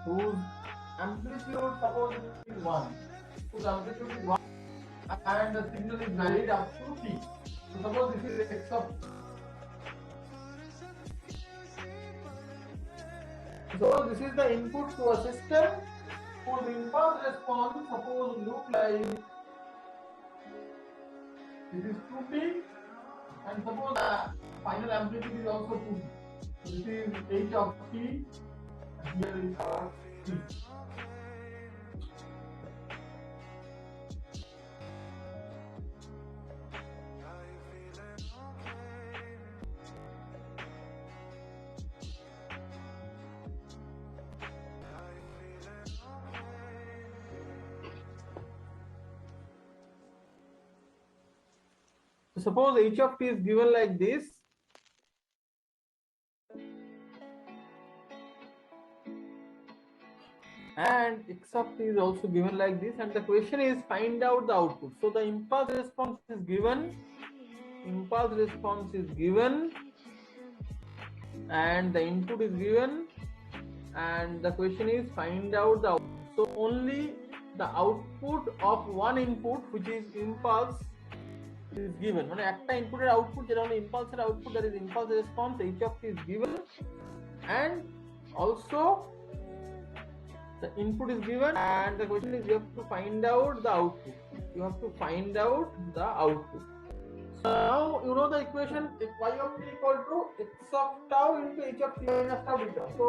whose amplitude suppose is 1, whose amplitude is 1 and the signal is varied up to t. So suppose this is x of t. So this is the input to a system whose impulse response suppose look like this is 2t, and suppose the final amplitude is also 2t. So this is h of t, and here is our t. So suppose h of t is given like this, and x of t is also given like this, and the question is find out the output. So the impulse response is given, and the input is given, and the question is find out the output. So only the output of one input, which is impulse, is given. মানে একটা ইনপুটের output যেটা হলো ইম্পালসের output, that is impulse response, h of t is given, and also the input is given, and the question is you have to find out the output. So now you know the equation y of t equal to x of tau into h of t minus tau beta. So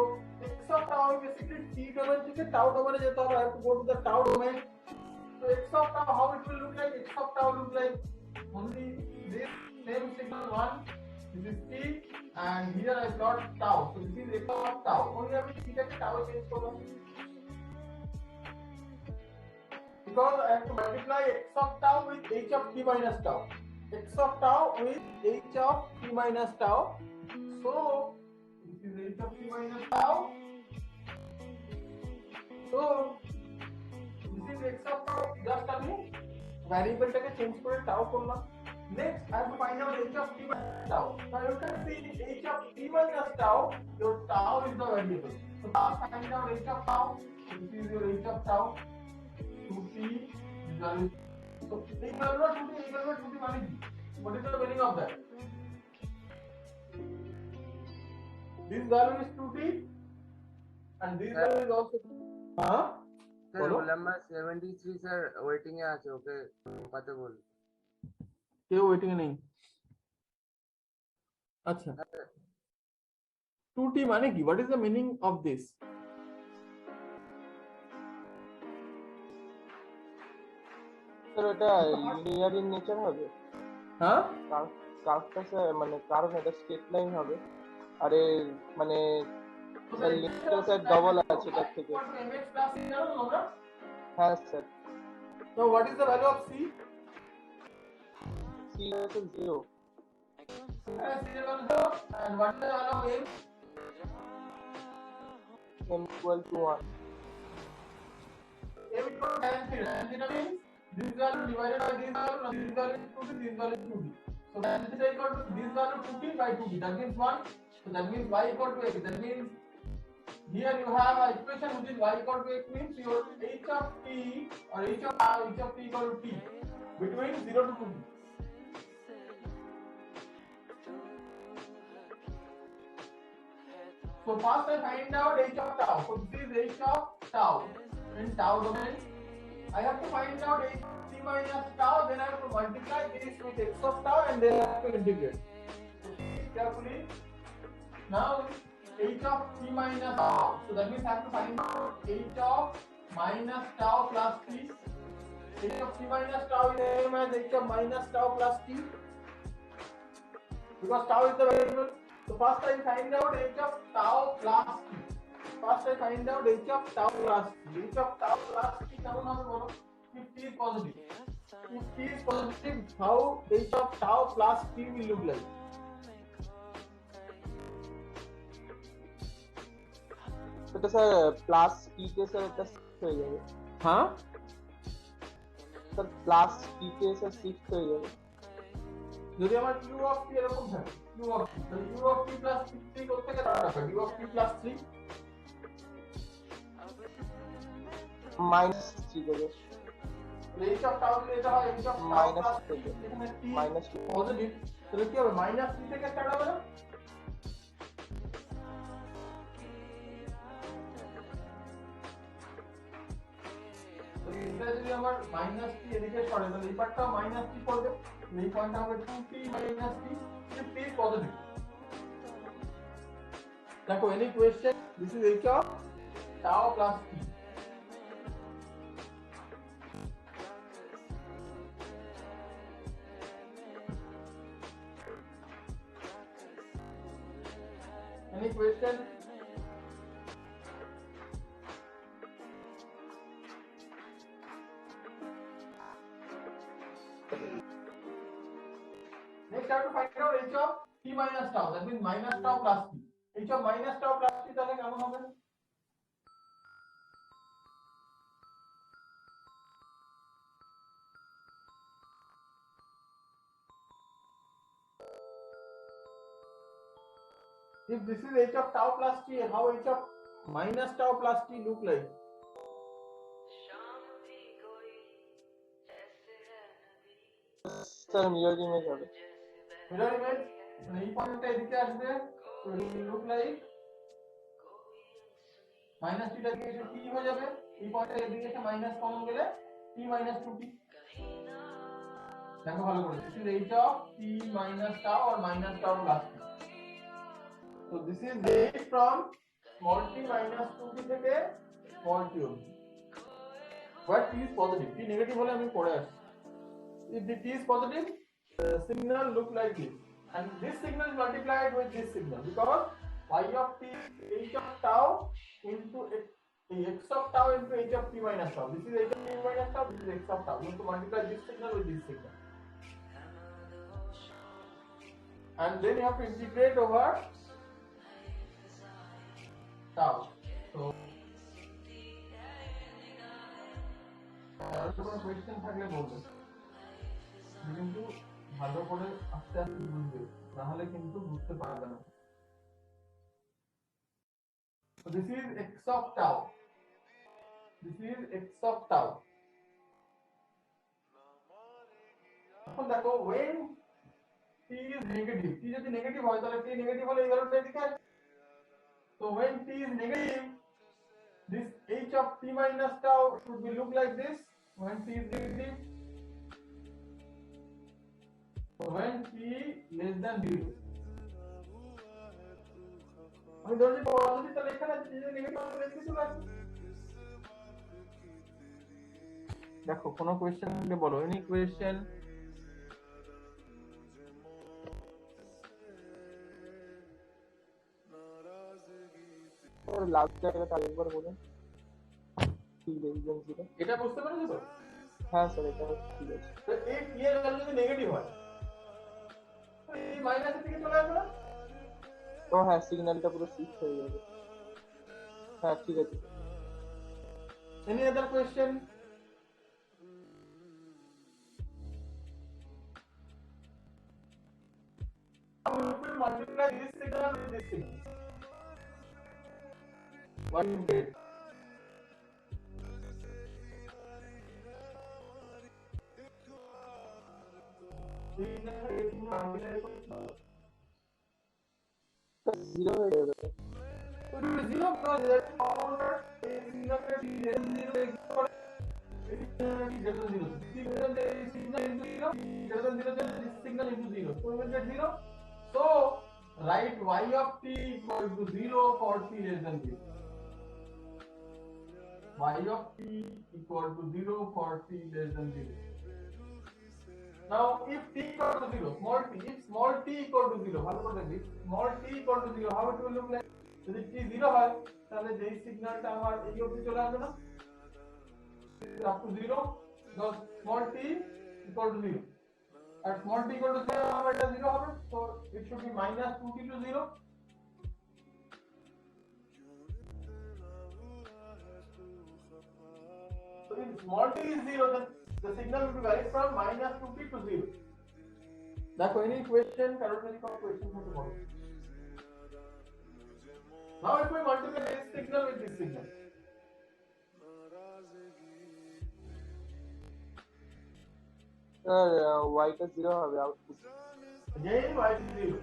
x of tau is basically t domain থেকে tau domain এ যেতে হবে. I have to go to the tau domain. So x of tau, how it will look like? X of tau look like only this same signal 1. This is t, and here I got tau. So this is x of tau. Only আমি t টাকে tau এ change করব, because I have to multiply x of tau with h of t minus tau. X of tau with h of t minus tau. So this is h of t minus tau. So this is x of tau. Just আমি ভ্যারিয়েবলটাকে change করে tau করলাম. Next I have to find out h of t minus tau. Now you can see h of t minus tau, your tau is the variable. So first find out h of tau. This is your h of tau. 2t value. So এই value 2t মানে কি? What is the meaning of that? This value is 2t, and this value is also. Sir roll number 73 sir waiting এ আছে, okay কত বল? কেউ waiting এ নেই। আচ্ছা, 2t মানে কি? What is the meaning of this? Sir এটা লিনিয়ার ইন নেচার হবে। হ্যাঁ, কার্ভটা স্যার মানে কারণ এটা স্ট্রেট লাইন হবে, আরে মানে স্যার লিমিটটা স্যার ডবল আছে তার থেকে। হ্যাঁ sir. So what is the value of c? c is 0. C is 0, and what is the value of m? m equal to 1. M equal to tan theta. Tan theta means this value divided by this value, and this value is 2t, this value is 2t. So tan theta equal to this value 2t by 2t. That means 1. So that means y equal to x. That means here you have an equation which is y equal to x, means your h of t or h of t equal to t between 0 to 2t. So first I find out h of tau. So this is h of tau in tau domain. I have to find out h of t minus tau. Then I have to multiply this with x of tau, and then I have to integrate. So see carefully. Now h of t minus tau. So that means I have to find out h of minus tau plus t. H of t minus tau is same as h of minus tau plus t, because tau is the variable. So first I find out h of tau plus t. First I find out h of tau plus t. H of tau plus t কেমন হবে বলো? If t is positive. If t is positive, how h of tau plus t will look like? এটা sir plus টি তে sir এটা shift হয়ে যাবে। হ্যাঁ sir plus টি তে স্যার শিফট হয়ে যাবে যদি আমার u of t এরকম থাকে। u of t, তাহলে u of t plus 3 করতে গেলে u of t plus 3 minus 3 দেবে h of tau দিলে এটা হয় h of tau minus plus 3 দেবে এখানে t মাইনাস 2 পজিটিভ, তাহলে কি হবে মাইনাস 3 থেকে স্টার্ট হবে না? তো এটা যদি আমার মাইনাস 3 এদিকে সরে তাহলে এই পার্টটাও মাইনাস 3 করবে, এই পয়েন্টটা হবে 2t minus t if t is positive. দেখো any question, this is h of tau plus t. Any question? Next, I have to find out h of t minus tau. That means minus tau plus t. h of minus tau plus t তাহলে কেমন হবে? If this is h of tau plus t, how h of minus tau plus t look like? Sir mirror image হবে Mirror image, মানে এই পয়েন্টটা এদিকে আসবে, তো it will look like minus t টা দিয়ে এসে t হয়ে যাবে, এই পয়েন্টটা এদিকে এসে মাইনাস কমন গেলে t minus 2t. দেখো ভালো করে, this is h of t minus tau or minus tau plus t. So this is h from small t minus 2t থেকে small t অবধি. But t is positive, t negative হলে আমি পড়ে আসছি. If the t is positive, the signal look like this, and this signal is multiplied with this signal because y of t is h of tau into x of tau into h of t minus tau. This is h of t minus tau, this is x of tau. You have to multiply this signal with this signal, and then you have to integrate over tau. So কোনো question থাকলে বলবেন, কিন্তু ভালো করে আস্তে আস্তে বুঝবে, না হলে কিন্তু বুঝতে পারবে না. So this is x of tau. This is x of tau. এখন দেখো when t is negative, t যদি নেগেটিভ হয় তাহলে t নেগেটিভ হলে এই ভ্যালুটা এদিকে আসবে. So when t is negative, this h of t minus tau should be look like this. When t is negative, when t less than 0. আমি ধরে পজিটিভ তাহলে এখানে t নেগেটিভ হলে এদিকে চলে আসবে. দেখো কোনো কোয়েশ্চেন থাকলে বলো, এনি কোয়েশ্চেন? স্যার লাস্ট জায়গাটা আরেকবার বলুন t less than 0 এটা বুঝতে পেরেছো তো? হ্যাঁ স্যার এটা ঠিক আছে তো এই t এর ভ্যালু যদি নেগেটিভ হয় তো এই মাইনাসের দিকে চলে আসবে না? ও হ্যাঁ সিগন্যালটা পুরো সুইচ হয়ে যাবে হ্যাঁ ঠিক আছে Any other question? How will multiply this signal with this signal? What you get? Zero হয়ে যাবে Zero because that power is zero exist করে. Greater than zero. Signal into zero. Greater than zero, then this signal into zero. So we will get zero. So write y of t equal to 0 for t less than 0. Y of t equal to 0 for t less than 0. Now if t equal to 0, small t, if small t equal to 0, ভালো করে দেখবি, small t equal to 0, how it will look like? যদি t 0 হয় তাহলে যেই সিগন্যালটা আমার এই অবধি চলে আসবে না, up to 0, because small t equal to 0. At small t equal to 0, আমার এটা 0 হবে, so it should be minus 2t to 0. So if small t is 0, then the signal will be valid from minus 2t to 0. দেখো any question, কারোর যদি কোনো question থাকে বলো. Now if we multiply this signal with this signal, sir ওয়াইটা 0 হবে output. Again y is 0.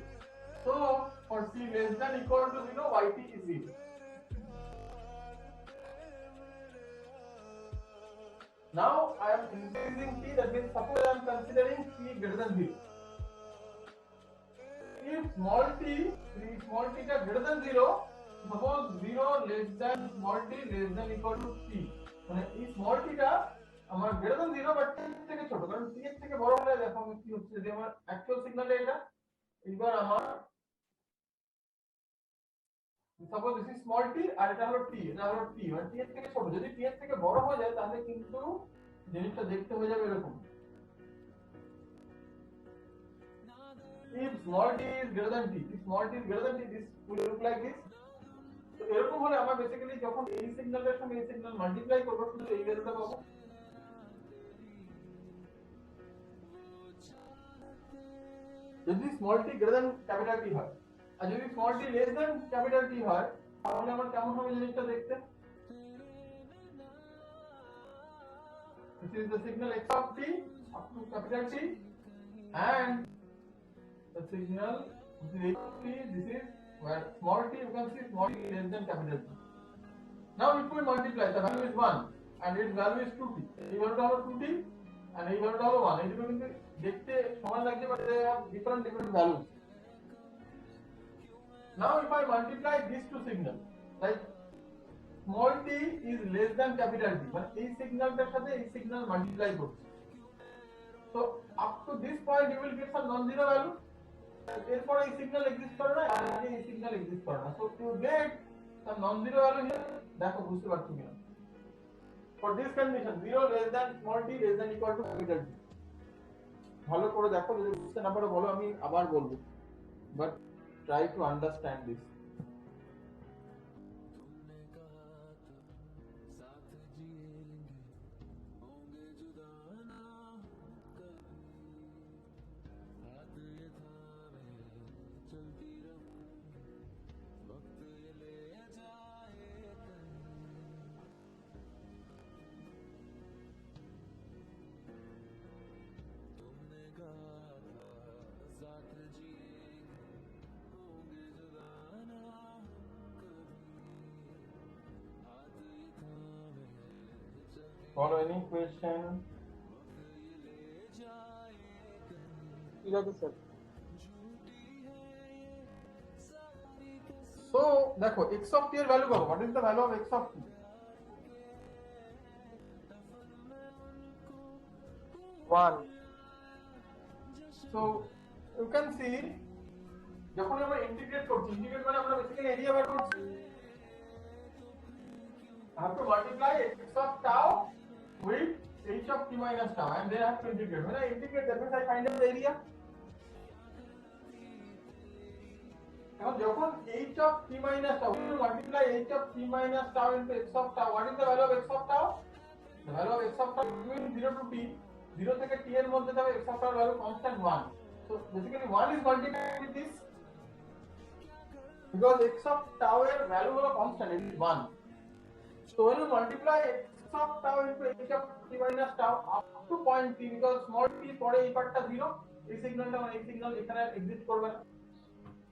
So for t less than equal to 0, yt is 0. Now I am increasing t, that means suppose I am considering t greater than 0. If small t is greater than 0, suppose 0 less than small t less than equal to t, মানে এই small t টা আমার greater than 0 but t থেকে ছোট, কারণ t এর থেকে বড় হলে দেখো আমি কি হচ্ছে, যদি আমার অ্যাকচুয়াল সিগন্যালটা এটা, এবার আমার suppose this is small t আর এটা হলো t, এটা হলো t, মানে t এর থেকে ছোট, যদি t এর থেকে বড় হয়ে যায় তাহলে কিন্তু জিনিসটা দেখতে হয়ে যাবে এরকম। If small t is greater than t, if small t is greater than t, this will look like this. তো এরকম হলে আমরা বেসিক্যালি যখন এই সিগন্যালটার সঙ্গে এই সিগন্যাল মাল্টিপ্লাই করব শুধু এই ভ্যালুটা পাবো। যদি small t greater than capital T হয় আর যদি small t less than capital T হয় তাহলে আমার কেমন হবে জিনিসটা দেখতে। This is the signal x of t up to capital T and the signal this is h of t, this is where small t, you can see small t less than capital T. Now if we multiply, the value is 1 and its value is 2t. এই ভ্যালুটা হলো 2t and এই ভ্যালুটা হলো 1. এই দুটো কিন্তু দেখতে সমান লাগছে but they have different values. Now if I multiply these two signals, like small t is less than capital T, মানে এই সিগন্যালটার সাথে এই সিগন্যাল মাল্টিপ্লাই করছে, so up to this point you will get some non-zero value. এরপর এই signal exist করে না আর এই সিগন্যাল এক্সিস্ট করে না, so to get some non-zero value here, দেখো বুঝতে পারছো কিনা। For this condition 0 less than small t less than equal to capital T, ভালো করে দেখো, যদি বুঝতে না পারো বলো, আমি আবার বলবো, but try to understand this. Follow any question? ঠিক আছে স্যার। So দেখো x of t এর ভ্যালু পাবো, what is the value of x of t? 1 So you can see যখন আমরা ইন্টিগ্রেট করছি, ইন্টিগ্রেট মানে আমরা বেসিক্যালি এরিয়া বার করছি, I have to multiply x of tau with h of t minus tau and then I have to integrate. When I integrate, that means I find out the area. এখন যখন h of t minus tau, we will multiply h of t minus tau into x of tau. What is the value of x of tau? The value of x of tau between 0 to t, 0 থেকে t এর মধ্যে যাবে, x of tau value constant 1. So basically 1 is multiplied with this because x of tau এর value হলো constant, it is 1. So when you multiply x of tau into h of t minus tau up to point t, because small t পরে এই পার্টটা 0, এই সিগন্যালটা মানে এই signal এখানে exist করবে না,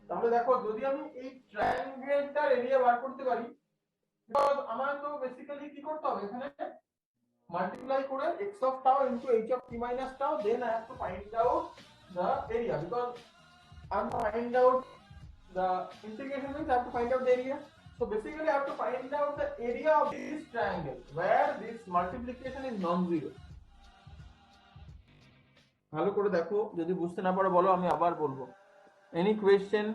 তাহলে দেখো যদি আমি এই ট্রায়াঙ্গেলটার এরিয়া বার করতে পারি, বিকজ আমার তো বেসিক্যালি কি করতে হবে, এখানে মাল্টিপ্লাই করে x of tau into h of t minus tau, then I have to find out the area, because I have to find out the integration means I have to find out the area. So basically I have to find out the area of this triangle where this multiplication is non-zero. ভালো করে দেখো, যদি বুঝতে না পারো বলো, আমি আবার বলবো। Any question?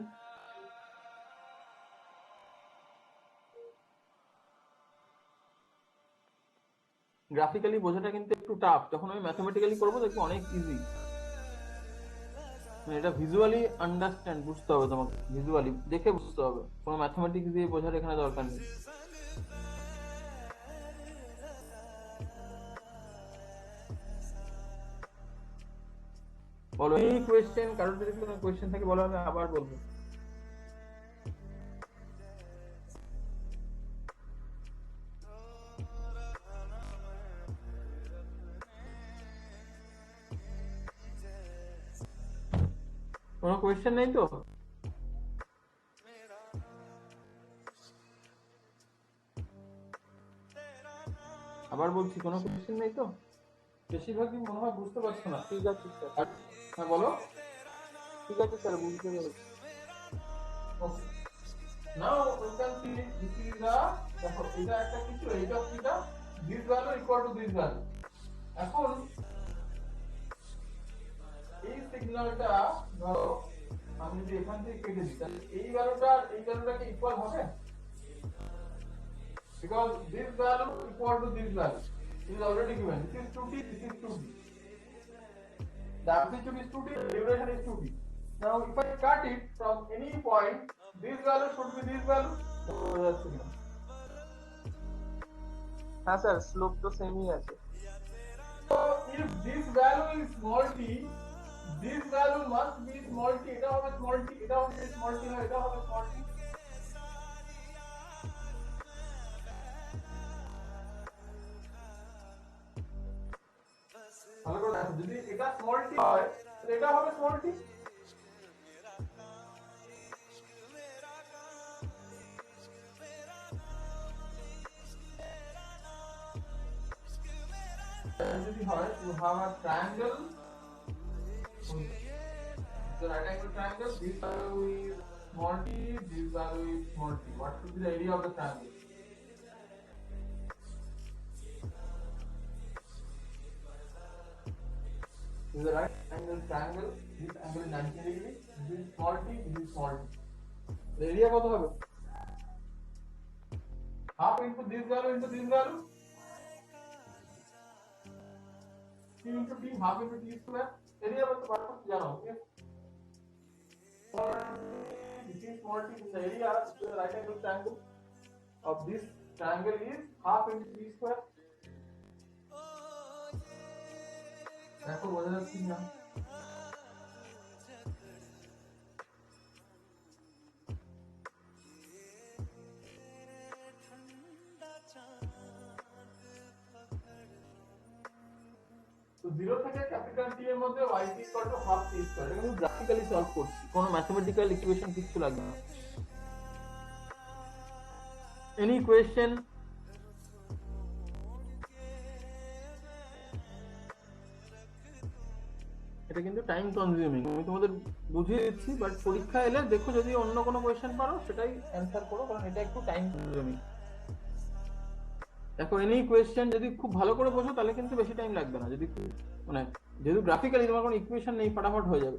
গ্রাফিক্যালি বোঝাটা কিন্তু একটু টাফ, যখন আমি ম্যাথমেটিক্যালি করবো দেখবো অনেক ইজি। এটা ভিজুয়ালি আন্ডারস্ট্যান্ড, বুঝতে হবে তোমাকে, ভিজুয়ালি দেখে বুঝতে হবে, কোনো ম্যাথমেটিক্স দিয়ে বোঝার এখানে দরকার নেই। বলো এই কোয়েশ্চেন, কারোর যদি কোনো কোয়েশ্চেন থাকে বলো, আমি আবার বলবো। কোনো কোয়েশ্চেন নেই তো? আবার বলছি কোনো কোয়েশ্চেন নেই তো? বেশিরভাগই মনে হয় বুঝতে পারছো না। ঠিক আছে স্যার, হ্যাঁ বলো। ঠিক আছে স্যার, বুঝতে পেরেছি। Okay. Now you can see this is the দেখো এটা একটা কিছু এইটা কিটা this value equal to this value. এখন এই সিগন্যালটা ধরো আমি যদি এখান থেকে কেটে দিই তাহলে এই ভ্যালুটা কি ইকুয়াল হবে? Because this value equal to this value is already given. This is 2t, this is 2t. The amplitude is 2t, the duration is 2t. Now if I cut it from any point, this value should be this value. হ্যাঁ sir, slope তো সেমই আছে। So if this value is small t, this value must be small t. এটা হবে small t, এটা হবে small t, এটা হবে small t. ভালো করে দেখো, যদি এটা small t হয় তাহলে এটা হবে small t. যদি হয় you have a triangle, the right angle triangle, this value is small t, this value is small t. What should be the area of the triangle? This is the right angle triangle, this angle is 90 degrees, this is small t, this is small t. The area কত হবে? Half into this value into this value. T into t, half into t square. Area বলতে পারো জানো। This is small t, the area of the right angle triangle of this triangle is half into t square. দেখো বোঝা যাচ্ছে না? তো 0 থেকে capital T এর মধ্যে y equal to half t square, এটা কিন্তু গ্রাফিক্যালি সলভ করছি, কোনো ম্যাথমেটিক্যাল ইকুয়েশন কিছু লাগবে না। Any question? এটা কিন্তু টাইম কনজিউমিং, আমি তোমাদের বুঝিয়ে দিচ্ছি, বাট পরীক্ষা এলে দেখো যদি অন্য কোনো কোয়েশ্চেন পারো সেটাই অ্যানসার করো, কারণ এটা একটু টাইম কনজিউমিং। দেখো এনি কোয়েশ্চেন যদি খুব ভালো করে বোঝো তাহলে কিন্তু বেশি টাইম লাগবে না, যদি মানে যেহেতু গ্রাফিক্যালি তোমার কোনো ইকুয়েশন নেই ফটাফট হয়ে যাবে,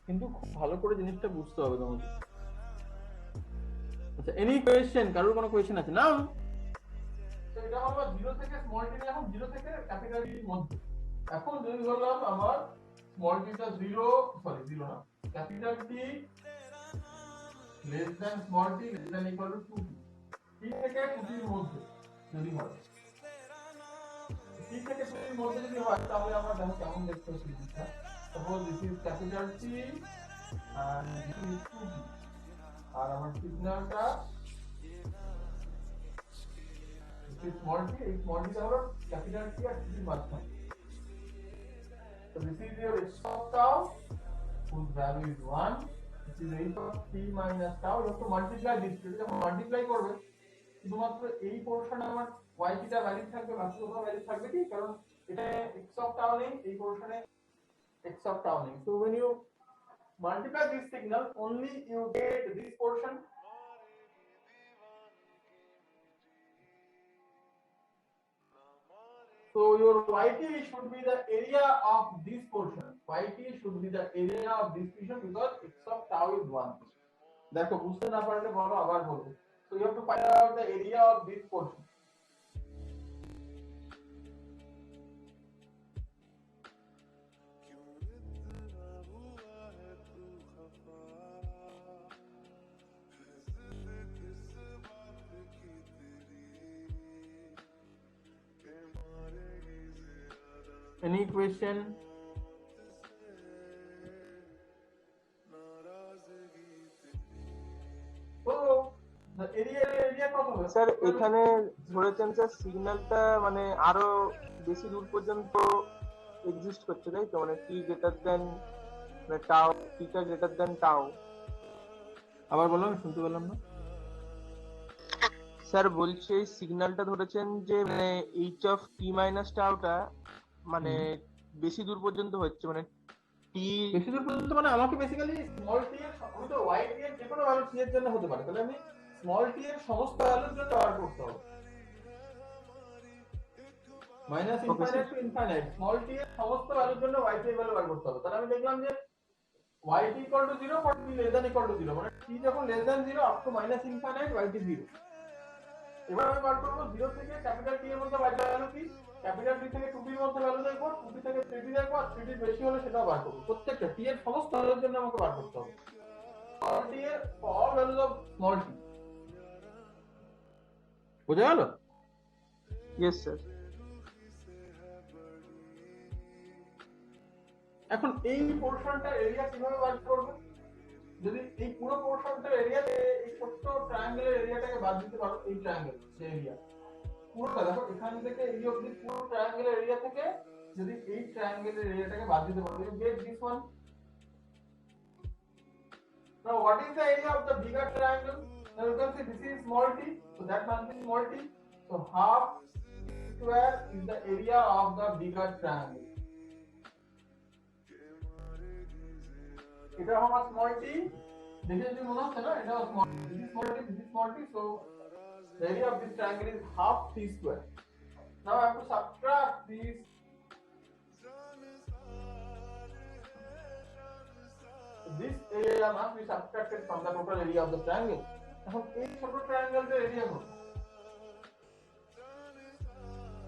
কিন্তু খুব ভালো করে জিনিসটা বুঝতে হবে তোমাকে। আচ্ছা এনি কোয়েশ্চেন? কারোর কোনো কোয়েশ্চেন আছে না? তো এটা হলো 0 থেকে স্মল টি, এখন 0 থেকে ক্যাপিটাল টি এর মধ্যে। এখন যদি ধরলাম আমার স্মল টিটা 0 না, capital T less than small tea less than equal to 2t, t থেকে 2t এর মধ্যে যদি হয়, t থেকে 2t এর মধ্যে যদি হয় তাহলে আমরা দেখো কেমন দেখতে হচ্ছে জিনিসটা। Suppose this is capital T and this is 2t, আর আমার সিগন্যালটা this is small t, এই small t টা হলো ক্যাপিটাল টি আর t এর মাঝখানে। So this is your x of tau whose value is 1. This is h of t minus tau. You have to multiply this. যখন multiply করবে শুধুমাত্র এই পোরশনে আমার y থিটা ভ্যালু থাকবে, বাকি কোথাও ভ্যালু থাকবে কি? কারণ এটা x of tau নেই, এই পোরশনে x of tau নেই। So when you multiply this signal only you get this portion. So your yt should be the area of this portion. Yt should be the area of this portion because x of tau is 1. দেখো বুঝতে না পারলে বলো, আবার বলবো। So you have to find out the area of this portion. Any question? Sir এখানে ধরেছেন sir সিগন্যালটা মানে আরো বেশি দূর পর্যন্ত এক্সিস্ট করছে, তাই তো? মানে t গ্রেটার দেন টাও থিটা গ্রেটার দেন টাও। আবার বলো, আমি শুনতে পেলাম না। স্যার বলছি এই সিগন্যালটা ধরেছেন যে মানে এইচ অফ টি মাইনাস টাওটা মানে বেশি দূর পর্যন্ত হচ্ছে, মানে টি বেশি দূর পর্যন্ত মানে আমাকে বেসিক্যালি স্মল টি এর, আমি তো ওয়াই টি এর যে কোনো ভ্যালু টি এর জন্য হতে পারে, তাহলে আমি স্মল টি এর সমস্ত ভ্যালুর জন্য বার করতে হবে, minus okay sir. Infinite to infinite small t এর সমস্ত ভ্যালুর জন্য ওয়াই টি এর ভ্যালু বার করতে হবে। তাহলে আমি দেখলাম যে y t equal to 0 for t less than equal to 0, মানে t যখন less than 0 up to minus infinite y t 0। এবার আমি বার করব 0 থেকে ক্যাপিটাল টি এর মধ্যে y ভ্যালু কি, ক্যাপিটাল টি থেকে 2t এর মধ্যে ভ্যালু দেখব, 2t থেকে 3t দেখব, আর 3t বেশি হলে সেটাও বার করব। প্রত্যেকটা t এর সমস্ত ভ্যালুর জন্য আমাকে বার করতে হবে, small t এর all values of small t। বুঝা গেল? Yes sir. এখন এই পোরশনটার এরিয়া কিভাবে বার করব? যদি এই পুরো পোরশনটার এরিয়াতে এই ছোট্ট ট্রায়াঙ্গেলের এরিয়াটাকে বাদ দিতে পারো, এই ট্রায়াঙ্গেল যে এরিয়া পুরোটা দেখো, এখান থেকে এই অবধি পুরো ট্রায়াঙ্গেলের এরিয়া থেকে যদি এই ট্রায়াঙ্গেলের এরিয়াটাকে বাদ দিতে পারো, you get this one. Now what is the area of the bigger triangle? Now you can see this is small t, so that must be small t, so half square is the area of the bigger triangle. এটা আমার small t, দেখে যদি মনে হচ্ছে না এটা small t, this is small t, this is small t, so the area of this triangle is half t square. Now I have to subtract this this area must be subtracted from the total area of the triangle. এখন এই ছোট ট্রায়াঙ্গেলটার area কত?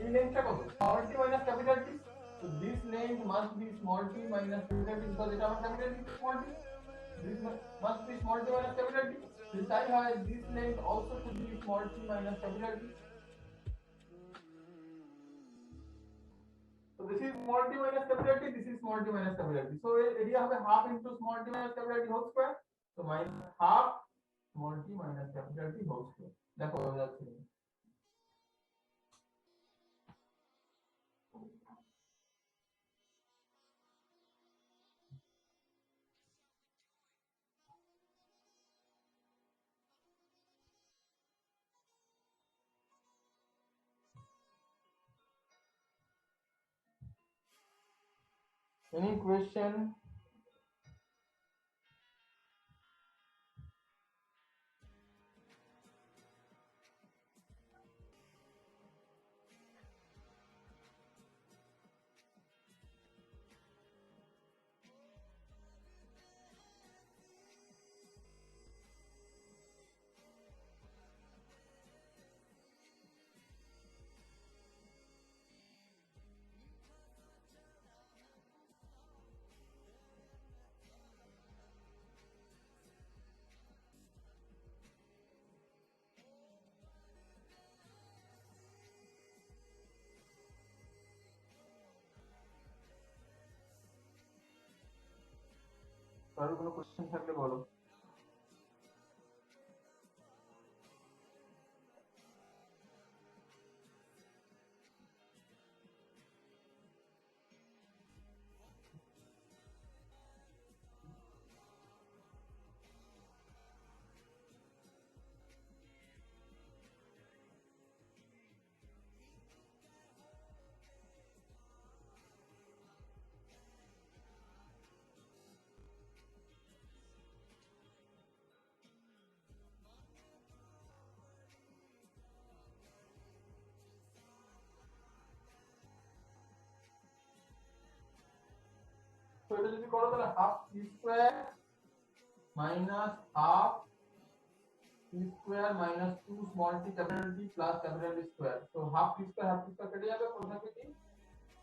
এই লেন্থটা কত? small t minus capital T, so this length must be small t minus capital T, because এটা আমার capital T small t, this must be small t minus capital T, so তাই হয় this length also should be small t minus capital T. So this is small t minus capital T, this is small t minus capital T, so area হবে half into small t minus capital T whole square, so minus half small t minus capital T whole square. দেখো হয়ে যাচ্ছে। Any question? কারো কোনো question থাকলে বলো। তো এটা যদি করো তাহলে half t square minus half t square minus 2 small t capital t plus capital t square, তো হাফ টি স্কয়ার কেটে যাবে, কোন থাকবে কি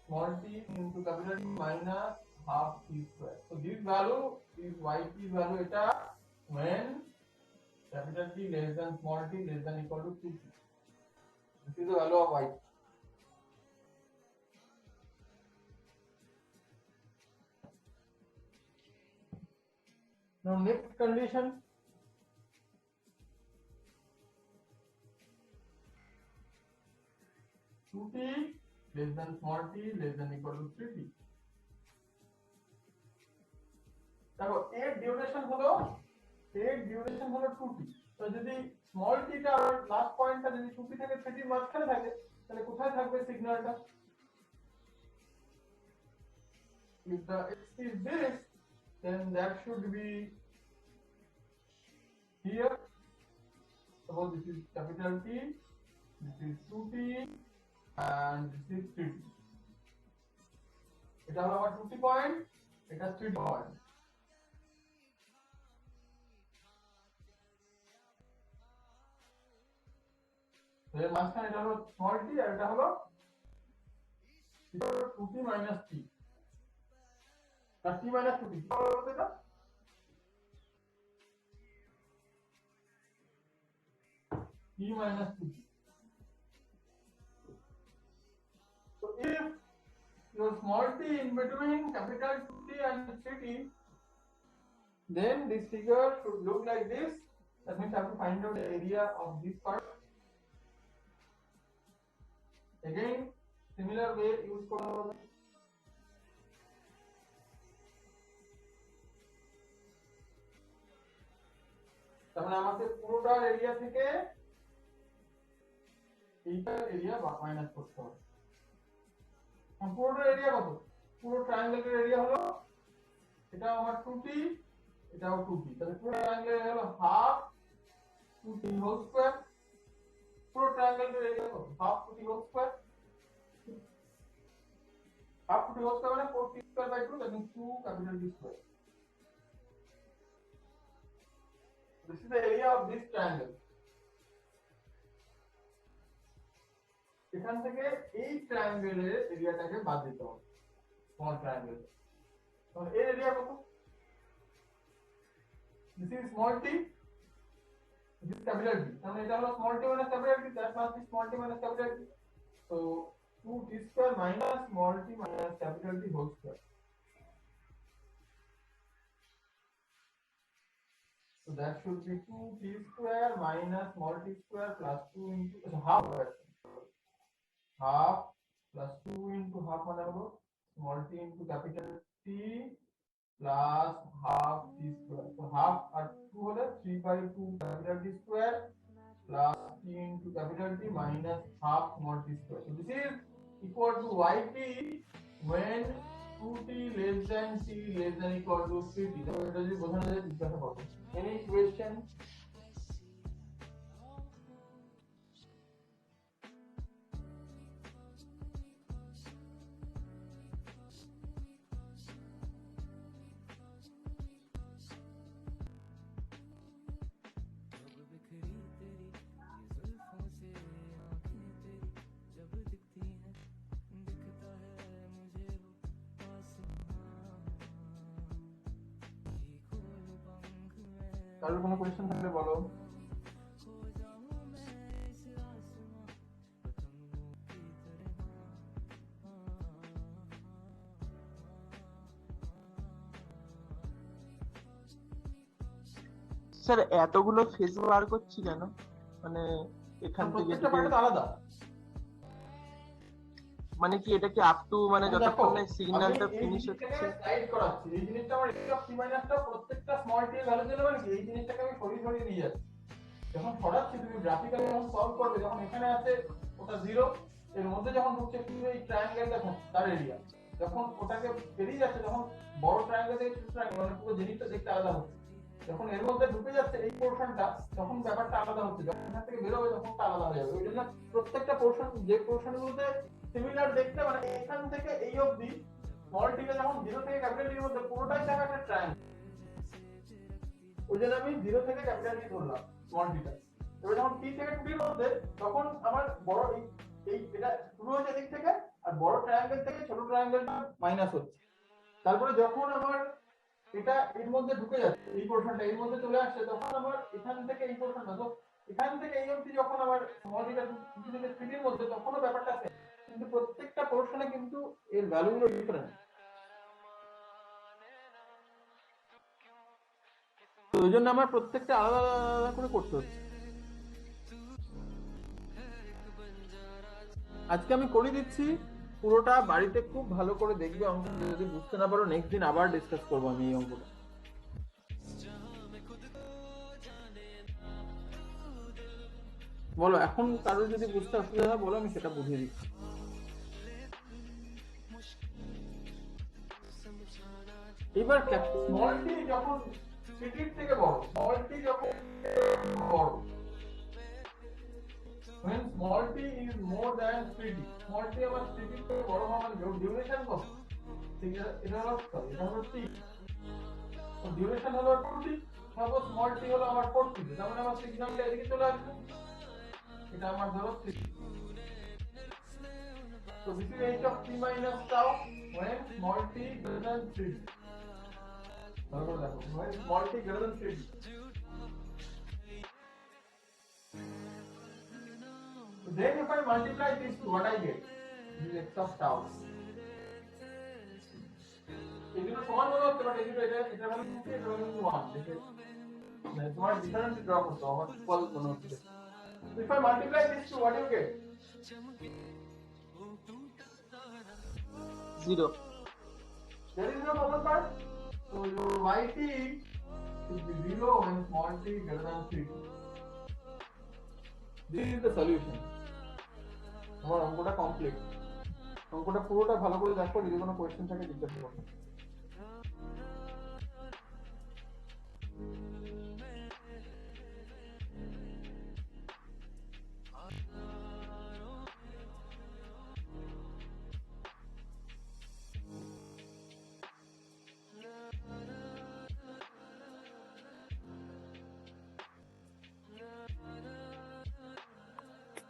small t into capital T minus half t square. So this value is yt value eta when capital T less than small t less than equal to 2t. This is the value of y. Now next condition, two t less than small t less than equal to 3t. দেখো এর duration হলো 2t। তো যদি small টিটা আর last পয়েন্টটা যদি 2t থেকে 3t এর মাঝখানে থাকে তাহলে কোথায় থাকবে সিগন্যালটা? If the x is this, then that should be here. Suppose this is capital T, this is 2t, and this is 3t. এটা হলো আমার 2t পয়েন্ট, এটা 3t পয়েন্ট। এর মাঝখানে এটা হলো স্মল t আর এটা হলো 2t minus t। আর t minus 2t কি হবে এটা? t minus 2t। So if your small t in between capital T and 3t, then this figure should look like this. That means I have to find out the area of this part. Again, similar way use করা হবে। তার মানে আমাকে পুরোটার area থেকে এইটার area minus করতে হবে। পুরোটার এরিয়া কত? পুরো ট্রায়াঙ্গেলের এরিয়া হলো, এটা আমার 2t, এটাও 2t, তাহলে পুরো ট্রায়াঙ্গেলের এরিয়া হলো হাফ 2t হোল স্কয়ার। পুরো ট্রায়াঙ্গেলের এরিয়া কত? Half 2t whole square. Half 2t whole square মানে 4t square by 2, that means 2 capital T square. This is the area of this triangle. এখান থেকে এই ট্রায়াঙ্গেলের এরিয়াটাকে বাদ দিতে হবে, স্মল ট্রায়াঙ্গেল। তাহলে এর এরিয়া কত? This is small t, this is capital T। তাহলে এটা হলো small t minus capital T, that must be small t minus capital T. So 2t square minus small t minus capital T whole square. So that should be 2t square minus small t square plus 2 into half plus 2 into half মানে হলো small t into capital T plus half t square. So half আর 2 হলে 3 by 2 capital T square plus t into capital T minus half small t square. So this is equal to yt when 2t less than t less than equal to 3t. So এটা যদি বোঝানো যায় জিজ্ঞাসা করো। Any question? কারোর কোনো question থাকলে বলো। স্যার এতগুলো ফেজ বার করছি কেন? মানে এখান থেকে প্রত্যেকটা পার্ট আলাদা। মানে কি এটা কি আপ টু মানে যতক্ষণ না সিগন্যালটা ফিনিশ হচ্ছে স্লাইড করাচ্ছি। এই জিনিসটা আমার x of t minus টা প্রত্যেকটা স্মল t এর ভ্যালুর জন্য মানে এই জিনিসটাকে আমি সরিয়ে নিয়ে যাচ্ছি। যখন সরাচ্ছি তুমি গ্রাফিক্যালি যখন সলভ করবে, যখন এখানে আছে ওটা 0, এর মধ্যে যখন ঢুকছে কিন্তু এই ট্রায়াঙ্গেলটা তার এরিয়া, যখন ওটাকে বেরিয়ে যাচ্ছে, যখন বড় ট্রায়াঙ্গেল থেকে ছোট ট্রায়াঙ্গেল মানে পুরো জিনিসটা দেখতে আলাদা হচ্ছে। যখন এর মধ্যে ঢুকে যাচ্ছে এই পোরশনটা, তখন ব্যাপারটা আলাদা হচ্ছে। যখন এখান থেকে বের হবে তখন আলাদা হয়ে যাবে। ওই জন্য প্রত্যেকটা পোরশন, যে পোরশনগুলোতে সিমিলার দেখতে, মানে এখান থেকে এই অবধি স্মল টিকে যখন 0 থেকে ক্যাপিটাল টির মধ্যে পুরোটাই থাকে একটা ট্রায়াঙ্গেল। ওই জন্য আমি 0 থেকে ক্যাপিটাল টি ধরলাম স্মল টিটা। এবার যখন t থেকে 2 এর মধ্যে, তখন আমার বড় এই এটা শুরু হচ্ছে দিক থেকে, আর বড় ট্রায়াঙ্গেল থেকে ছোট ট্রায়াঙ্গেলটা মাইনাস হচ্ছে। তারপরে যখন আমার এটা এর মধ্যে ঢুকে যাচ্ছে, এই পোরশনটা এর মধ্যে চলে আসছে, তখন আমার এখান থেকে এই পোরশনটা, তো এখান থেকে এই অবধি যখন আমার স্মল টিটা 2 থেকে 3 এর মধ্যে, তখনও ব্যাপারটা আছে, কিন্তু প্রত্যেকটা পোরশনে কিন্তু এর ভ্যালুগুলো ডিফারেন্ট। তো ওই জন্য আমার প্রত্যেকটা আলাদা আলাদা করে করতে হচ্ছে। আজকে আমি করে দিচ্ছি, পুরোটা বাড়িতে খুব ভালো করে দেখবে অঙ্ক। যদি বুঝতে না পারো নেক্সট দিন আবার ডিসকাস করবো আমি এই অঙ্কটা। বলো এখন কারোর যদি বুঝতে অসুবিধা হয় বলো, আমি সেটা বুঝিয়ে দিচ্ছি। এবার স্মল টি যখন সিটির থেকে বড়, স্মল টি যখন বড়, when small t is more than 3t, small t আবার 3t থেকে বড় হওয়ার ডিউরেশন কত? এটা হলো t, তো ডিউরেশন হলো 2t, সাপোজ স্মল t হলো আমার 4t, তার মানে আমার সিগন্যালটা এদিকে চলে আসবে, এটা আমার ধরো 3। So this is h of t minus tau when small t greater than 3t. তারপর দেখো when small t greater than 3t. So then if I multiply this to what I get? This is x of tau. এগুলো সমান মনে হচ্ছে, but এগুলো এটা মানে 2 এটা মানে 1, দেখে মানে তোমার ডিফারেন্স ড্র করতে আমার ইকুয়াল মনে হচ্ছে। If I multiply this to what you get? 0. There is no common part. So your yt should be 0 when small t greater than 3t. This is the solution. আমার অঙ্কটা complete. অঙ্কটা পুরোটা ভালো করে দেখো, যদি কোনো কোয়েশ্চেন থাকে জিজ্ঞাসা করো।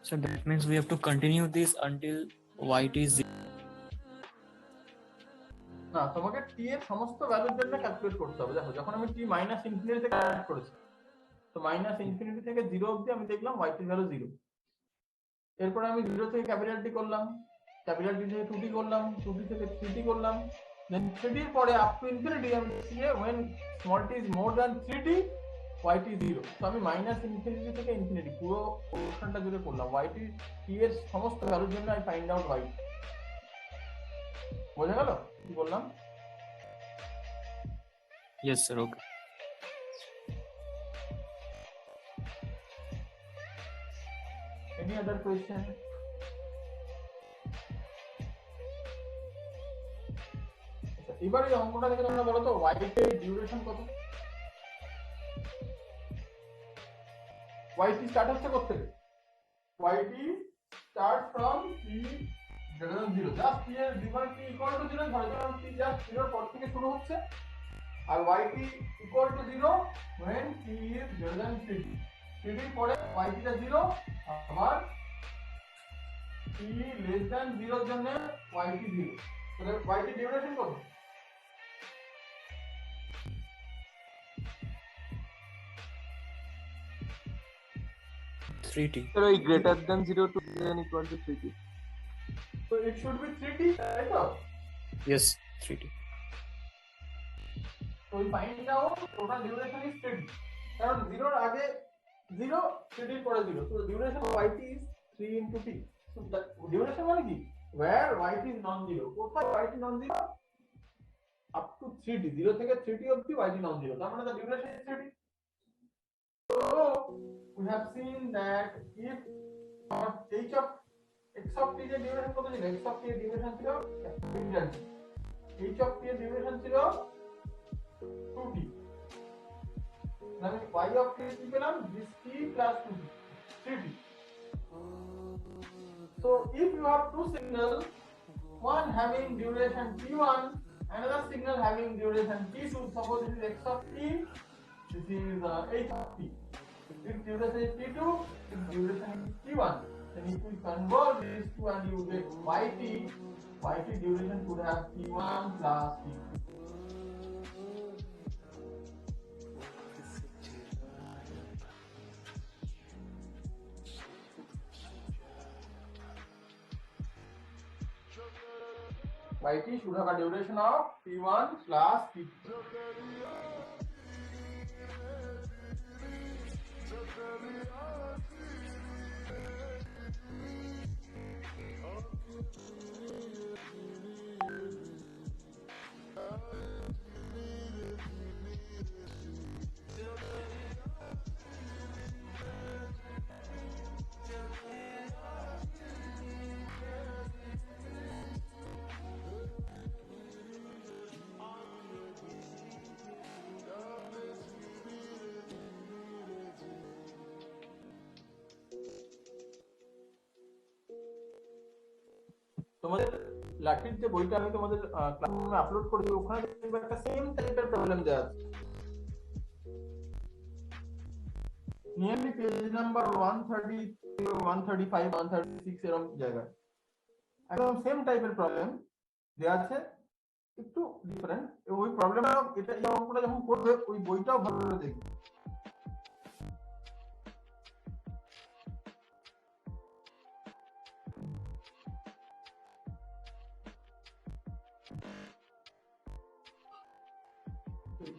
So that means we have to continue this until yt is 0. না, তোমাকে t এর সমস্ত ভ্যালুর জন্য ক্যালকুলেট করতে হবে। দেখো যখন আমি t মাইনাস ইনফিনিটি থেকে ক্যালকুলেট করেছি, তো মাইনাস ইনফিনিটি থেকে 0 অবধি আমি দেখলাম yt এর ভ্যালু 0। এরপর আমি 0 থেকে ক্যাপিটাল টি করলাম, ক্যাপিটাল টি থেকে 2t করলাম, 2t থেকে 3t করলাম, দেন 3t এর পরে আপ টু ইনফিনিটি আমি দেখছি when small t is more than 3t yt 0। তো আমি মাইনাস ইনফিনিটি থেকে ইনফিনিটি পুরো পোরশনটা জুড়ে করলাম yt t এর সমস্ত ভ্যালুর জন্য আই ফাইন্ড আউট y। বোঝা গেল কি বললাম? Yes sir, okay. Any other question? এবারে এই অঙ্কটা থেকে তোমরা বলো তো y এর ডিউরেশন কত? yt স্টার্ট হচ্ছে কোথা থেকে? yt start from t greater than 0, just t এর ডিফারেন্স t ইকুয়াল টু 0, ধরে নিলাম t জাস্ট 0 পর থেকে শুরু হচ্ছে, আর yt equal to 0 when t is greater than 3t, 3t পরে yt টা 0, আবার t less than 0 এর জন্য yt 0। তাহলে yt ডিউরেশন কত? Three t. So greater than 0 to then equal to 3t. So it should be 3t, right? Yes, 3t. So we find out total duration is 3t. কারণ 0 এর আগে 0, 3t এর পরে 0, so the duration of yt is 3 into t. So the duration মানে কি? Where yt is non-zero. কোথায় yt non-zero? Up to 3t, 0 থেকে 3t অবধি yt non-zero, তার মানে the duration is 3t. So we have seen that if h of x of t এর duration কত ছিল? x of t এর duration ছিল capital t, h of t এর ডিউরেশন ছিল 2t, তাহলে y of t কি পেলাম? this t plus 2t, 3t. So if you have two signals, one having duration t1, another signal having duration t2, suppose this is x of t, this is h of t. If duration is t2, if duration is t1, then if we convert these two and you get yt duration could have t1 plus t2. yt should have a duration of t1 plus t2. তোমাদের লাঠির যে বইটা আমি তোমাদের ক্লাসরুমে upload করেছি ওখানে দেখবে একটা সেম টাইপের প্রবলেম দেওয়া আছে নিয়ারলি পেজ নাম্বার 130 135 136 এরকম জায়গায় একদম সেম টাইপের প্রবলেম দেওয়া আছে একটু ডিফারেন্ট ওই প্রবলেমটা এটা এই অঙ্কটা যখন করবে ওই বইটাও ভালো করে দেখবে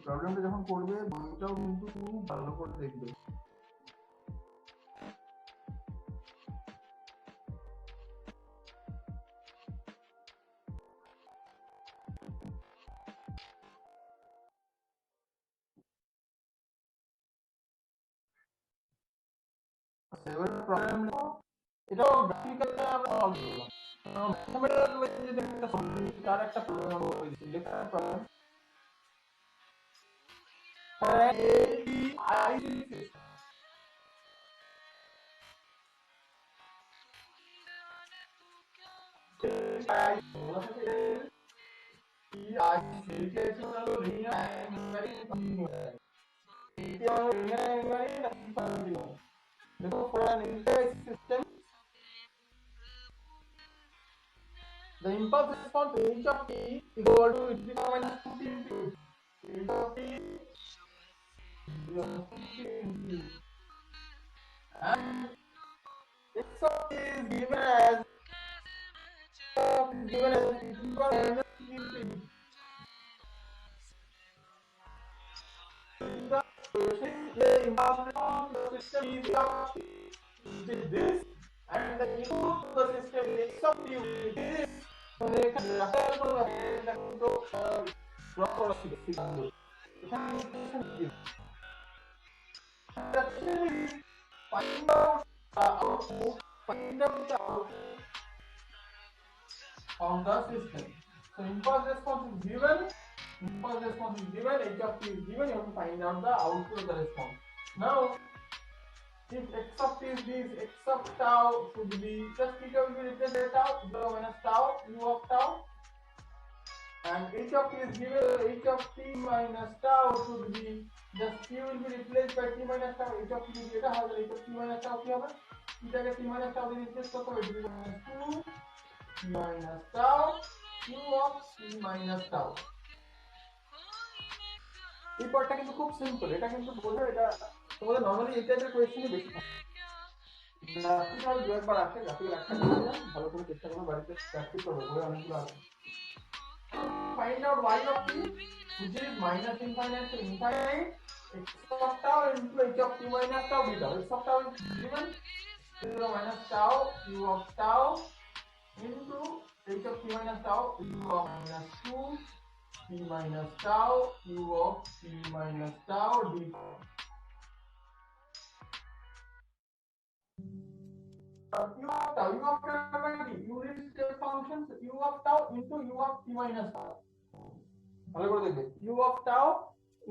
প্রবলেমটা যখন করবে বইটাও কিন্তু খুব ভালো করে দেখবে প্রবলেম এটাও গ্রাফিক্যালি আমরা সলভ করলাম ম্যাথমেটিক্যাল ওয়েতে যদি একটা সলিউশন তার একটা প্রবলেম করে দিচ্ছি লেখার problem For an indirect system, the impulse response h of t equal to e minus 2t into h of t and x of t is given as e minus 2t into the impulse response to the system is this and the input to the system is x of t is this. So they can find out output, find out the output of the system. So impulse response is given, h of t is given, you have to find out the output of the response. Now if x of t is this, x of tau should be just theta will be replaced by tau, 0 minus tau, u of tau, and h of t is given, h of t minus tau should be just t will be replaced by t minus tau, h of t will be h of t minus tau কি হবে theta কে t minus tau দিয়ে replace করতে হবে 2 t minus tau u of t minus tau এই পড়টা কিন্তু খুব simple এটা কিন্তু বোঝো এটা তোমাদের নরমালি এই টাইপের কোশ্চেনই বেশি থাকে গ্রাফিক্যাল দুইবার আসে গ্রাফিক্যাল একটা করে ভালো করে চেষ্টা করো বাড়িতে প্র্যাকটিস করো বই অনেকগুলো আছে find out y of t which is minus infinite to infinite x of tau into h of t minus tau beta x of tau is given 0 minus tau u of tau into h of t minus tau u of minus 2 t minus tau u of t minus tau d u of tau unit step functions u of tau into u of t minus tau ভালো করে দেখবে u of tau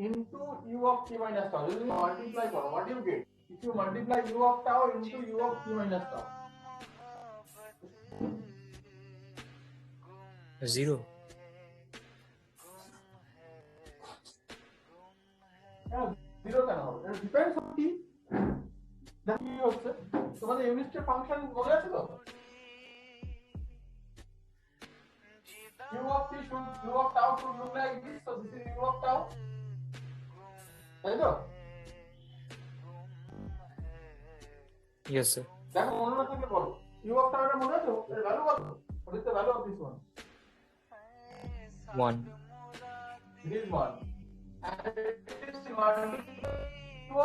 into u of t minus tau যদি multiply করো what you get if you multiply u of tau into u of t minus tau 0 0 কেন হবে it depends on t কি হচ্ছে তোমাদের ইউনিট স্টেপ ফাংশন মনে আছে তো u of t should u of tau should look like this so this is u of tau তাই তো yes sir দেখো মনে না থাকলে বলো u of tau এর মনে আছে এর ভ্যালু কত what is the value of this one 1 it is 1 and it is divided u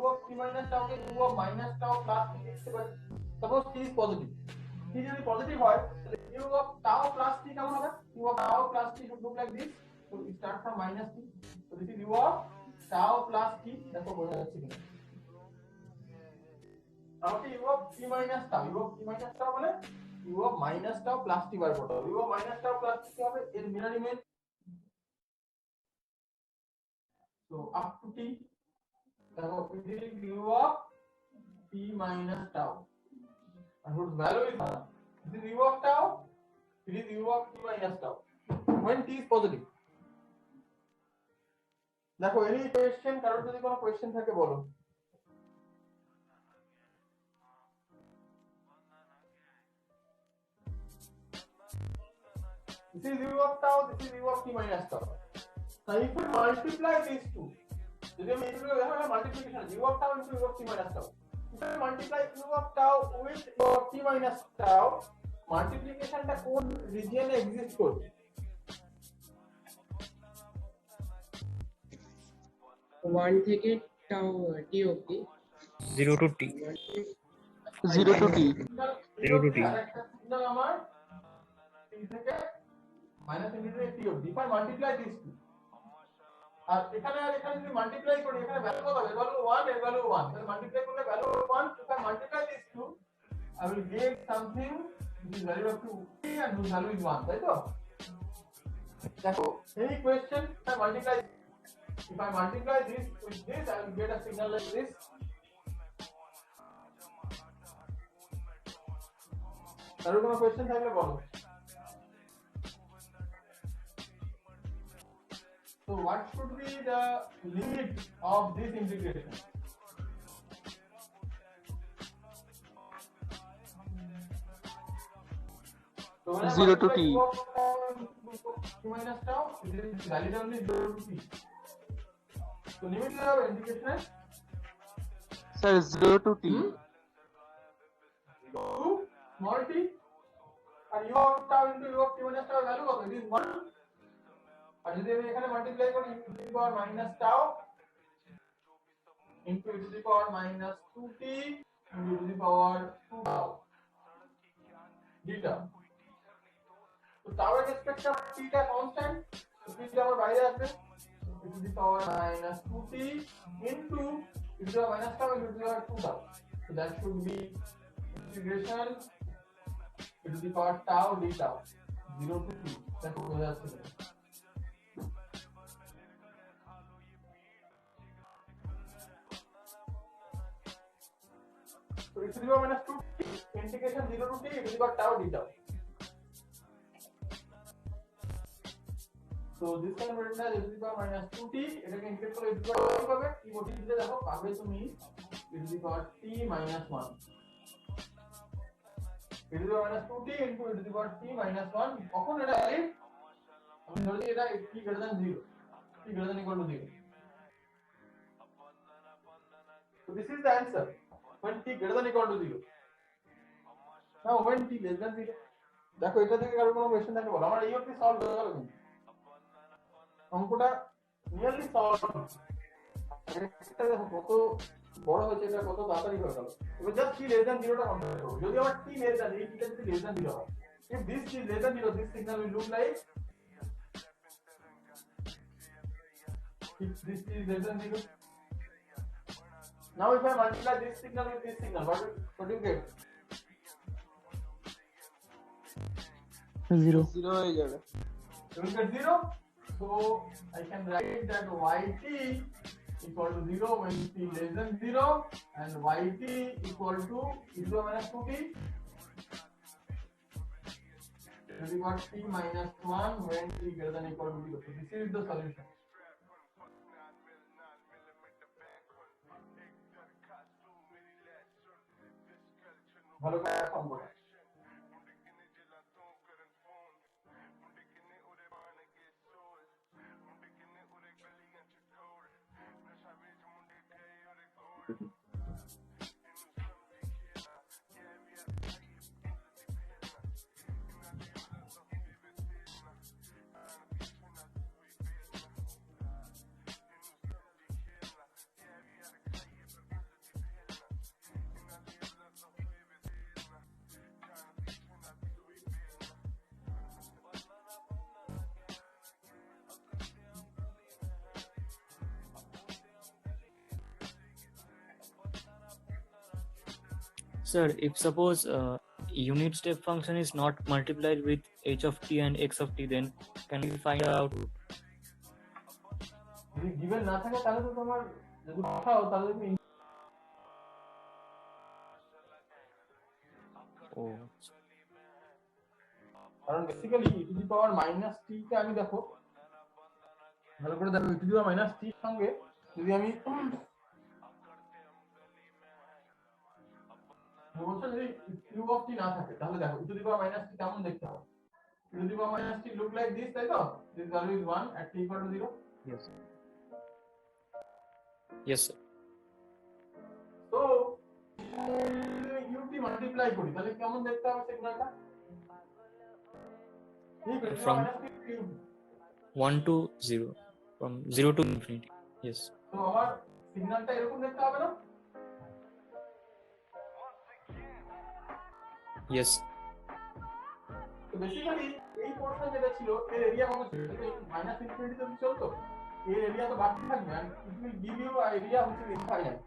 of t minus tau K u of minus tau plus t লিখতে পারি suppose t is positive t যদি positive হয় তাহলে u of tau plus t কেমন হবে u of tau plus t should look like this so we start from minus t so this is u of tau plus t দেখো বোঝা যাচ্ছে কিনা তাহলে u of t minus tau মানে u of minus tau plus t বার করতে হবে u of minus tau plus t কি হবে এর mirror image so up to t দেখো it is u of t minus tau and whose value is This is u of tau. It is u of t minus tau. When t is positive. দেখো any question, কারোর যদি কোনো question থাকে বলো। This is u of tau, this is u of t minus tau. Now if we multiply these two, যদি আমি এগুলো দেখো multiplication u of tau into u of t minus tau. If we multiply u of tau with u of t minus tau, মাল্টিপ্লিকেশনটা কোন রিজিয়নে exist করবে? 1 থেকে টাও টি অবধি 0 to t. 0 to t। 0 to t. আরেকটা সিগন্যাল আমার t থেকে minus infinity t অবধি। if I multiply these two, আর এখানে যদি মাল্টিপ্লাই করি, এখানে ভ্যালু কত হবে? ভ্যালু 1 এর ভ্যালু 1, তাহলে মাল্টিপ্লাই করলে value 1। if I multiply these two, I will get something which is value of 2 and whose value is 1, তাই তো? দেখো any question, if I multiply this with this, I will get a signal like this. কারো কোনো question থাকলে বলো। So what should be the limit of this integration? So when I 0 to multiply t. u of t minus tau, it is valid only 0 to t. So limit of integration sir 0 to t। to small t, and u of tau into u of t minus tau value কত? It is 1. আর যদি আমি এখানে multiply করি e to the power minus tau into e to the power minus 2t into e to the power 2 tau d tau. তো tau এর respect of t টা constant, তো t টা আমার বাইরে আসবে, e to the power minus 2t into e to the power minus tau into e to the power 2 tau. So that should be integration e to the power tau d tau 0 to t. That বোঝা যাচ্ছে। So e to the power minus 2t integration 0 to t e to the power tau d tau. So this can be written as e to the power minus 2t, এটাকে integrate করলে e to the power কি পাবে? t module দিলে দেখো পাবে তুমি e to the power t minus 1. e to the power minus 2t into e to the power t minus 1. কখন এটা ভ্যালিড? আমি ধরে এটা t greater than 0, t greater than equal to 0. So this is the answer when t greater than equal to 0. Now when t less than 0, দেখো এটা থেকে কারো কোনো কোশ্চেন থাকলে বলো। আমার এই অবধি সলভ হয়ে গেল, কিন্তু অঙ্কটা নিয়ারলি সলভ। এটা দেখো কত বড় হয়েছে, এটা কত তাড়াতাড়ি হয়ে গেল। এবার জাস্ট t less than 0 টা কমপ্লিট করব। যদি আমার t less than, এই t টা যদি less than 0 হয়, if this t is less than 0, this signal will look like, if this t is less than 0. Now if I multiply this signal with this signal, what do you get? 0 হয়ে যাবে। You will get 0. So I can write that yt equal to 0 when t less than 0 and yt equal to e to the minus 2t to the power t minus 1 when t greater than equal to 0. So this is the solution. ভালো করে form করে। Sir, if suppose unit step function is not multiplied with h of t and x of t, then can we find out? যদি given না থাকে তাহলে তো তোমার যদি পাও তাহলে তুমি Oh, কারণ basically e to the power minus t কে আমি দেখো ভালো করে দেখো, e to the power minus t এর সঙ্গে যদি আমি বলছো যদি কিউব অফ টি না থাকে তাহলে দেখো e to the power minus t কেমন দেখতে হবে। e to the power minus t look like this, তাই তো? This value is 1 at t equal to 0. Yes. Yes, sir. তো ut মাল্টিপ্লাই করি তাহলে কেমন দেখতে হবে সিগন্যালটা? From 1 to 0, from 0 to infinity. Yes. তো আমার সিগন্যালটা এরকম দেখতে হবে না? Yes. তো বেসিক্যালি এই পোরশন যেটা ছিল এর এরিয়া কত ছিল? মাইনাস ইনফিনিটি তো চলতো, এর এরিয়া তো বাড়তে থাকবে, and it will give you a area which is infinite.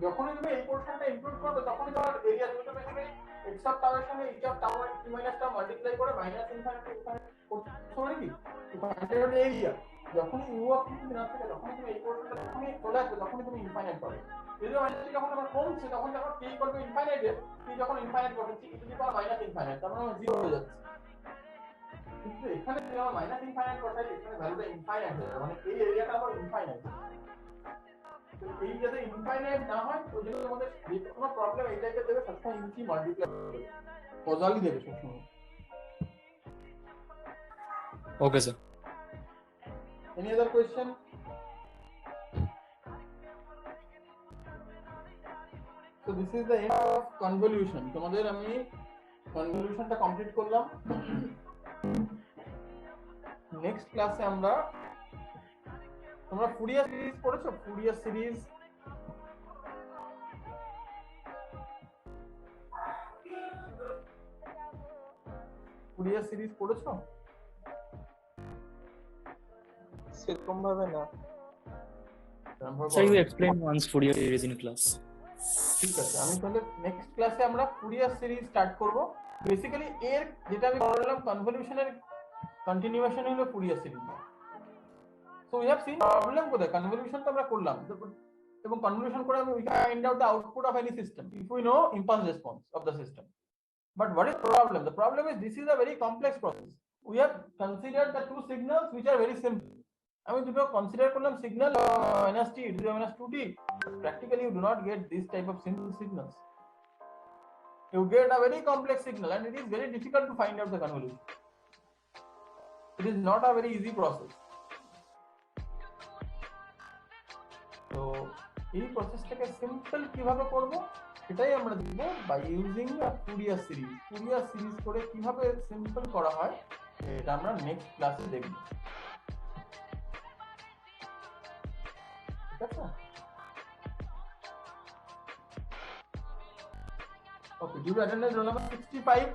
যখনই তুমি এই পোরশনটা ইনক্লুড করবে তখনই তোমার এরিয়া তুমি তো বেসিক্যালি x অফ টাউ এর সঙ্গে h অফ টাউ আর t মাইনাস টাউ মাল্টিপ্লাই করে মাইনাস ইনফিনিটি করছো নাকি? ইনফিনিটি এরিয়া যখনই u অফ t না থাকে তখনই তুমি এই পোরশনটা যখনই চলে আসবে তখনই তুমি ইনফিনিট পাবে। যদি মাইনাস যখন আবার কমছে তখন যখন t করবে ইনফিনিটে, t যখন ইনফিনিট করবে t to the power minus infinite, তার মানে 0 হয়ে যাচ্ছে। কিন্তু এখানে যদি আমরা মাইনাস ইনফিনিট করতে এখানে ভ্যালুটা ইনফিনিট হয়ে যাবে, মানে এই এরিয়াটা আবার ইনফিনিট। তো এই যাতে ইনফিনিট না হয় ওই জন্য আমাদের যে কোনো প্রবলেম এই টাইপের দেবে সবসময় ইনফি মাল্টিপ্লাই করবে, কজালি দেবে সবসময়। Okay, sir. Any other question? So this is the end of convolution. তোমাদের আমি কনভলিউশনটা কমপ্লিট করলাম। নেক্সট ক্লাসে আমরা, তোমরা ফুরিয়ার সিরিজ পড়েছো? ফুরিয়ার সিরিজ পড়েছো? সেরকম ভাবে না। Sir, you explained once Fourier series in class. ঠিক আছে, আমি তাহলে নেক্সট ক্লাসে আমরা ফুরিয়ার সিরিজ স্টার্ট করব। বেসিক্যালি এর যেটা আমি বললাম কনভলিউশনের কন্টিনিউয়েশন হলো Fourier series. So we have seen problem কোথায়, কনভলিউশন তো আমরা করলাম এবং কনভলিউশন করে we can find out the output of any system if we know impulse response of the system. But what is problem? The problem is this is a very complex process. We have considered the two signals which are very simple. আমি দুটো consider করলাম signal minus t to the minus 2t. Practically you do not get this type of simple signals. You get a very complex signal and it is very difficult to find out the convolution. It is not a very easy process. তো এই প্রসেসটাকে simple কিভাবে করব সেটাই আমরা দেখব by using a Fourier series. Fourier series করে কিভাবে simple করা হয় এটা আমরা নেক্সট ক্লাসে দেখব। ঠিক আছে? Okay, due to attendance roll number 65.